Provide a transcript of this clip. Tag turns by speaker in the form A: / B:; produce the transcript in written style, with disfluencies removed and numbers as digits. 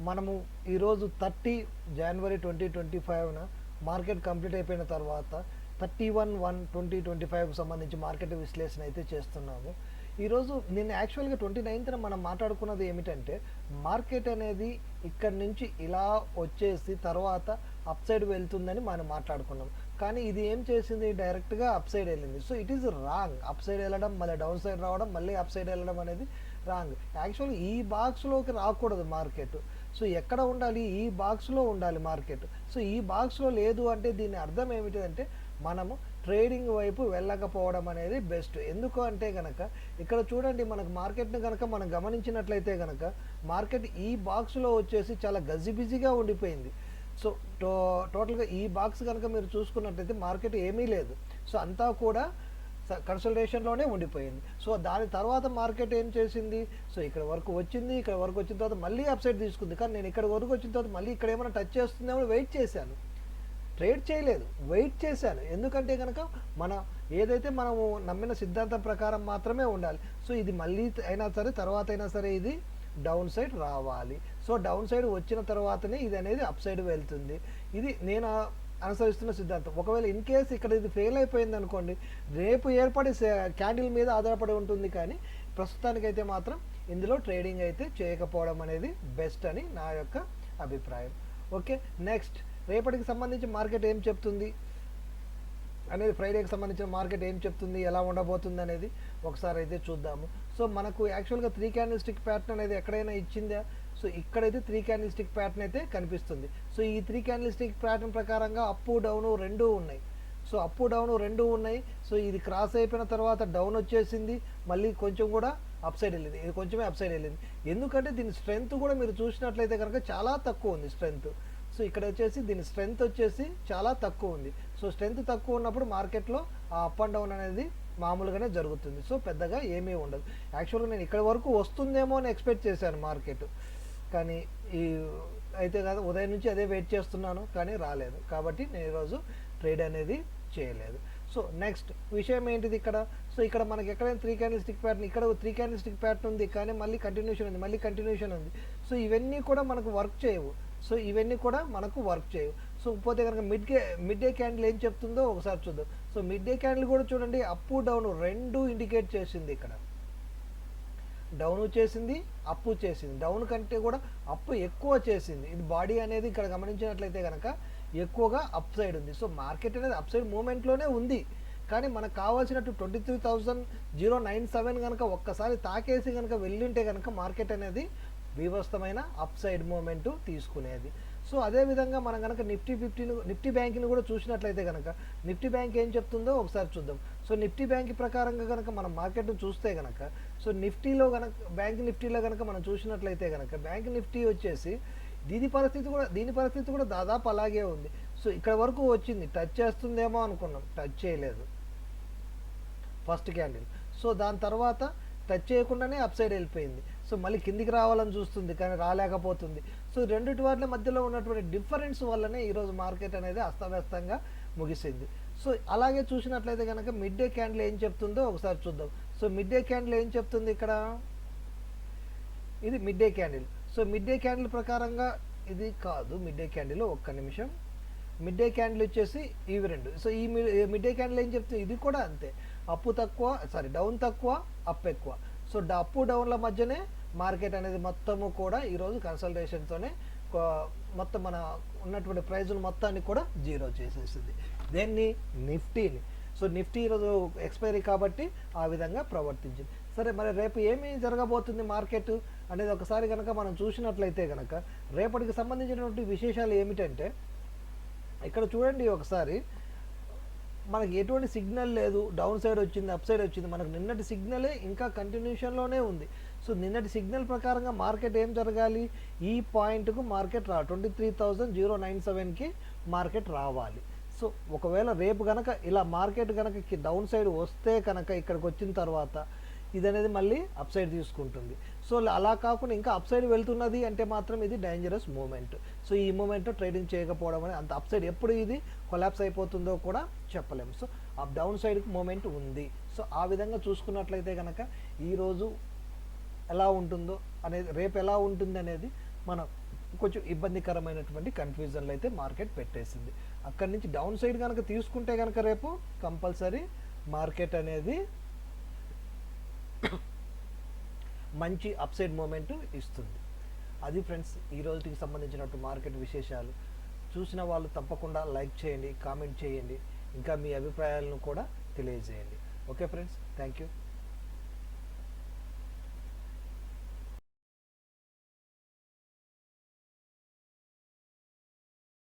A: మనము ఈరోజు 30 జనవరి 2025న market complete అయిపోయిన తర్వాత 31/1/2025కు సంబంధించి మార్కెట్ విశ్లేషణ అయితే చేస్తున్నాము. ఈరోజు నిన్న యాక్చువల్గా 29న మనం మాట్లాడుకున్నది ఏమిటంటే మార్కెట్ అనేది ఇక్కడి నుంచి ఇలా వచ్చేసి తర్వాత అప్ సైడ్ వెళ్తుందని మనం మాట్లాడుకున్నాం. కానీ ఇది ఏం చేసింది, డైరెక్ట్గా అప్ సైడ్ వెళ్ళింది. So it is wrong. Up side వెళ్ళడం, మళ్ళీ డౌన్ సైడ్ రావడం, మళ్ళీ అప్ సైడ్ వెళ్ళడం అనేది రాంగ్. యాక్చువల్లీ ఈ బాక్స్లోకి రాకూడదు మార్కెట్. సో ఎక్కడ ఉండాలి, ఈ బాక్స్లో ఉండాలి మార్కెట్. సో ఈ బాక్స్లో లేదు అంటే దీని అర్థం ఏమిటంటే మనము ట్రేడింగ్ వైపు వెళ్ళకపోవడం అనేది బెస్ట్. ఎందుకు అంటే కనుక ఇక్కడ చూడండి, మనకు మార్కెట్ని కనుక మనం గమనించినట్లయితే కనుక మార్కెట్ ఈ బాక్స్లో వచ్చేసి చాలా గజిబిజిగా ఉండిపోయింది. సో టోటల్గా ఈ బాక్స్ కనుక మీరు చూసుకున్నట్లయితే మార్కెట్ ఏమీ లేదు. సో అంతా కూడా కన్సల్టేషన్లోనే ఉండిపోయింది. సో దాని తర్వాత మార్కెట్ ఏం చేసింది, సో ఇక్కడ వరకు వచ్చింది. ఇక్కడ వరకు వచ్చిన తర్వాత మళ్ళీ అప్సైడ్ తీసుకుంది. కానీ నేను ఇక్కడ వరకు వచ్చిన తర్వాత మళ్ళీ ఇక్కడ ఏమైనా టచ్ చేస్తుందేమో వెయిట్ చేశాను, ట్రేడ్ చేయలేదు, వెయిట్ చేశాను. ఎందుకంటే కనుక మన ఏదైతే మనము నమ్మిన సిద్ధాంతం ప్రకారం మాత్రమే ఉండాలి. సో ఇది మళ్ళీ అయినా సరే తర్వాత అయినా సరే ఇది డౌన్ సైడ్ రావాలి. సో డౌన్ సైడ్ వచ్చిన తర్వాతనే ఇది అనేది అప్ సైడ్ వెళ్తుంది. ఇది నేను అనుసరిస్తున్న సిద్ధాంతం. ఒకవేళ ఇన్ కేస్ ఇక్కడ ఇది ఫెయిల్ అయిపోయింది అనుకోండి, రేపు ఏర్పడే క్యాండిల్ మీద ఆధారపడి ఉంటుంది. కానీ ప్రస్తుతానికైతే మాత్రం ఇందులో ట్రేడింగ్ అయితే చేయకపోవడం అనేది బెస్ట్ అని నా యొక్క అభిప్రాయం. ఓకే, నెక్స్ట్ రేపటికి సంబంధించి మార్కెట్ ఏం చెప్తుంది అనేది, ఫ్రైడేకి సంబంధించిన మార్కెట్ ఏం చెప్తుంది, ఎలా ఉండబోతుంది అనేది ఒకసారి అయితే చూద్దాము. సో మనకు యాక్చువల్గా 3 క్యాండిల్ స్టిక్ ప్యాటర్న్ అనేది ఎక్కడైనా ఇచ్చిందా, సో ఇక్కడైతే 3 క్యాండిల్ స్టిక్ ప్యాటర్న్ అయితే కనిపిస్తుంది. సో ఈ 3 క్యాండిల్ స్టిక్ ప్యాటర్న్ ప్రకారంగా అప్ డౌన్ రెండూ ఉన్నాయి. సో అప్ డౌన్ రెండూ ఉన్నాయి. సో ఇది క్రాస్ అయిపోయిన తర్వాత డౌన్ వచ్చేసింది, మళ్ళీ కొంచెం కూడా అప్ సైడ్ వెళ్ళింది. ఇది కొంచెమే అప్ సైడ్ వెళ్ళింది. ఎందుకంటే దీని స్ట్రెంత్ కూడా మీరు చూసినట్లయితే కనుక చాలా తక్కువ ఉంది స్ట్రెంత్. సో ఇక్కడ వచ్చేసి దీని స్ట్రెంత్ వచ్చేసి చాలా తక్కువ ఉంది. సో స్ట్రెంత్ తక్కువ ఉన్నప్పుడు మార్కెట్లో ఆ అప్ అండ్ డౌన్ అనేది మామూలుగానే జరుగుతుంది. సో పెద్దగా ఏమీ ఉండదు. యాక్చువల్గా నేను ఇక్కడ వరకు వస్తుందేమో అని ఎక్స్పెక్ట్ చేశాను మార్కెట్, కానీ ఈ అయితే కాదు, ఉదయం నుంచి అదే వెయిట్ చేస్తున్నాను కానీ రాలేదు. కాబట్టి నేను ఈరోజు ట్రేడ్ అనేది చేయలేదు. సో నెక్స్ట్ విషయం ఏంటిది ఇక్కడ, సో ఇక్కడ మనకి ఎక్కడైనా 3 క్యాండిల్ స్టిక్ ప్యాటర్న్, ఇక్కడ 3 క్యాండిల్ స్టిక్ ప్యాటర్న్ ఉంది, కానీ మళ్ళీ కంటిన్యూషన్ ఉంది, మళ్ళీ కంటిన్యూషన్ ఉంది. సో ఇవన్నీ కూడా మనకు వర్క్ చేయవు. సో ఇవన్నీ కూడా మనకు వర్క్ చేయవు. సో పోతే కనుక మిడ్ డే క్యాండిల్ ఏం చెప్తుందో ఒకసారి చూద్దాం. సో మిడ్ డే క్యాండిల్ కూడా చూడండి, అప్ డౌన్ రెండు ఇండికేట్ చేసింది. ఇక్కడ డౌన్ చేసింది, అప్పు చేసింది. డౌన్ కంటే కూడా అప్పు ఎక్కువ చేసింది. ఇది బాడీ అనేది ఇక్కడ గమనించినట్లయితే కనుక ఎక్కువగా అప్ సైడ్ ఉంది. సో మార్కెట్ అనేది అప్ సైడ్ మూమెంట్లోనే ఉంది. కానీ మనకు కావాల్సినట్టు 23,097 కనుక ఒక్కసారి తాకేసి కనుక వెళ్ళుంటే కనుక మార్కెట్ అనేది వివస్థమైన అప్ సైడ్ మూమెంట్ తీసుకునేది. సో అదేవిధంగా మనం కనుక నిఫ్టీ బ్యాంక్ని కూడా చూసినట్లయితే కనుక నిఫ్టీ బ్యాంక్ ఏం చెప్తుందో ఒకసారి చూద్దాం. సో నిఫ్టీ బ్యాంక్ ప్రకారంగా కనుక మనం మార్కెట్ను చూస్తే కనుక, సో నిఫ్టీలో కనుక బ్యాంక్ నిఫ్టీలో కనుక మనం చూసినట్లయితే కనుక బ్యాంక్ నిఫ్టీ వచ్చేసి దీని పరిస్థితి కూడా దాదాపు అలాగే ఉంది. సో ఇక్కడ వరకు వచ్చింది, టచ్ చేస్తుందేమో అనుకున్నాం, టచ్ చేయలేదు ఫస్ట్ క్యాండిల్. సో దాని తర్వాత టచ్ చేయకుండానే అప్ సైడ్ వెళ్ళిపోయింది. సో మళ్ళీ కిందికి రావాలని చూస్తుంది కానీ రాలేకపోతుంది. సో రెండింటి వాటి మధ్యలో ఉన్నటువంటి డిఫరెన్స్ వల్లనే ఈరోజు మార్కెట్ అనేది అస్తవ్యస్తంగా ముగిసింది. సో అలాగే చూసినట్లయితే కనుక మిడ్ డే క్యాండిల్ ఏం చెప్తుందో ఒకసారి చూద్దాం. సో మిడ్ డే క్యాండిల్ ఏం చెప్తుంది ఇక్కడ, ఇది mid day candle. So mid day candle ప్రకారంగా ఇది కాదు మిడ్ డే క్యాండిల్, ఒక్క నిమిషం. మిడ్ డే క్యాండిల్ వచ్చేసి ఇవి రెండు. సో ఈ మిడ్ డే క్యాండిల్ ఏం చెప్తుంది, ఇది కూడా అంతే, డౌన్ తక్కువ అప్ ఎక్కువ. సో అప్ డౌన్ల మధ్యనే మార్కెట్ అనేది మొత్తము కూడా ఈరోజు కన్సల్టేషన్తోనే మొత్తం మన ఉన్నటువంటి ప్రైజులు మొత్తాన్ని కూడా జీరో చేసేసింది. దేన్ని, నిఫ్టీని. సో నిఫ్టీ ఈరోజు ఎక్స్పైరీ కాబట్టి ఆ విధంగా ప్రవర్తించింది. సరే, మరి రేపు ఏమి జరగబోతుంది మార్కెట్ అనేది ఒకసారి కనుక మనం చూసినట్లయితే కనుక రేపటికి సంబంధించినటువంటి విశేషాలు ఏమిటంటే, ఇక్కడ చూడండి ఒకసారి, మనకి ఎటువంటి సిగ్నల్ లేదు, డౌన్ సైడ్ వచ్చింది, అప్ సైడ్ వచ్చింది. మనకు నిన్నటి సిగ్నలే ఇంకా కంటిన్యూషన్లోనే ఉంది. సో నిన్నటి సిగ్నల్ ప్రకారంగా మార్కెట్ ఏం జరగాలి, ఈ పాయింట్కు మార్కెట్ 23,097కి మార్కెట్ రావాలి. సో ఒకవేళ రేపు కనుక ఇలా మార్కెట్ కనుక డౌన్ సైడ్ వస్తే కనుక ఇక్కడికి వచ్చిన తర్వాత ఇది అనేది మళ్ళీ అప్ సైడ్ తీసుకుంటుంది. సో అలా కాకుండా ఇంకా అప్ సైడ్ వెళ్తున్నది అంటే మాత్రం ఇది డేంజరస్ మూమెంట్. సో ఈ మూమెంట్ ట్రేడింగ్ చేయకపోవడం అనేది, అంత అప్ సైడ్ ఎప్పుడు ఇది కొలాప్స్ అయిపోతుందో కూడా చెప్పలేము. సో అప్ డౌన్ సైడ్కి మూమెంట్ ఉంది. సో ఆ విధంగా చూసుకున్నట్లయితే కనుక ఈరోజు ఎలా ఉంటుందో అనేది, రేపు ఎలా ఉంటుంది అనేది మనం కొంచెం ఇబ్బందికరమైనటువంటి కన్ఫ్యూజన్లో అయితే మార్కెట్ పెట్టేసింది. అక్కడి నుంచి డౌన్ సైడ్ కనుక తీసుకుంటే కనుక రేపు కంపల్సరీ మార్కెట్ అనేది మంచి అప్సైడ్ మూమెంట్ ఇస్తుంది. అది ఫ్రెండ్స్ ఈ రోజుకి సంబంధించినట్టు మార్కెట్ విశేషాలు. చూసిన వాళ్ళు తప్పకుండా లైక్ చేయండి, కామెంట్ చేయండి, ఇంకా మీ అభిప్రాయాలను కూడా తెలియజేయండి. Okay friends, thank you.